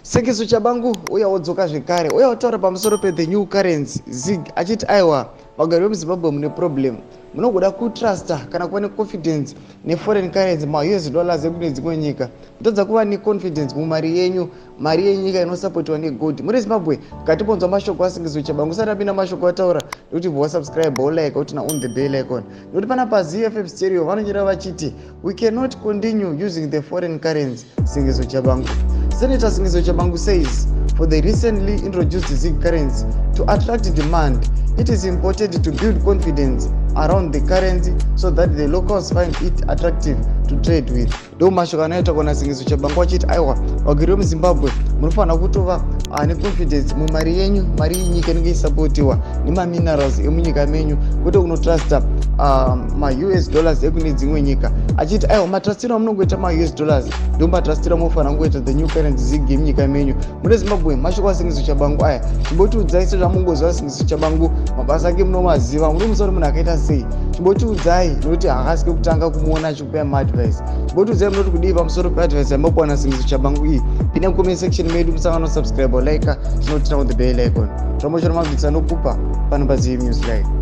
Sengezo chabangu uya odzoka zvekare uya otaura pamusoro the new currency ZIG achiti aiwa vagari vemuZimbabwe mune problem munogoda kutrusta kana kuva neconfidence neforeign currency US dollars ekune dzimwe nyika mutodza kuva neconfidence mumari yenyu, mari yenyika inosapotiwa negold. Muri Zimbabwe katibonzwa mashoko asengezo chabangu usati apinda mashoko ataura nekuti bva wasubscribe like kuti na on the bell icon nekuti pana paZFM stereo vanonyera vachiti we cannot continue using the foreign currency. Sengezo chabangu Senator Sengezo Chabangu says, for the recently introduced ZIG currency to attract demand, it is important to build confidence around the currency so that the locals find it attractive to trade with. Do mashoko anoita kona Sengezo Chabangu achiti aiwa vagari vemuZimbabwe munofanira kutova neconfidence mumari yenyu, mari yenyika inenge isapotiwa nemaminerals emunyika menyu kwete kunotrusta US dollars ekune dzimwe nyika. Achiti aiwa matrustira amunongoita US dollars ndo matrustira munofanira kungoita the new currency ZIG yemunyika menyu. Muri Zimbabwe mashoko aSengezo Chabangu aya chimbotiudzai sezvamungozva Sengezo Chabangu mabasa ake munomaziva, muri musoro munhu akaita sei. Chimbotiudzai nokuti haasi kekutanga kumuona achikupa maadvice. Chimbotiudzai munoti kudii pamusoro peadvice yamakuwana Sengezo Chabangu iyi. Pinda mucomment section medu musangano subscribe like tinotina on the bell icon. Promotion mabvitsa nokupa pano paZVAITWA News Live.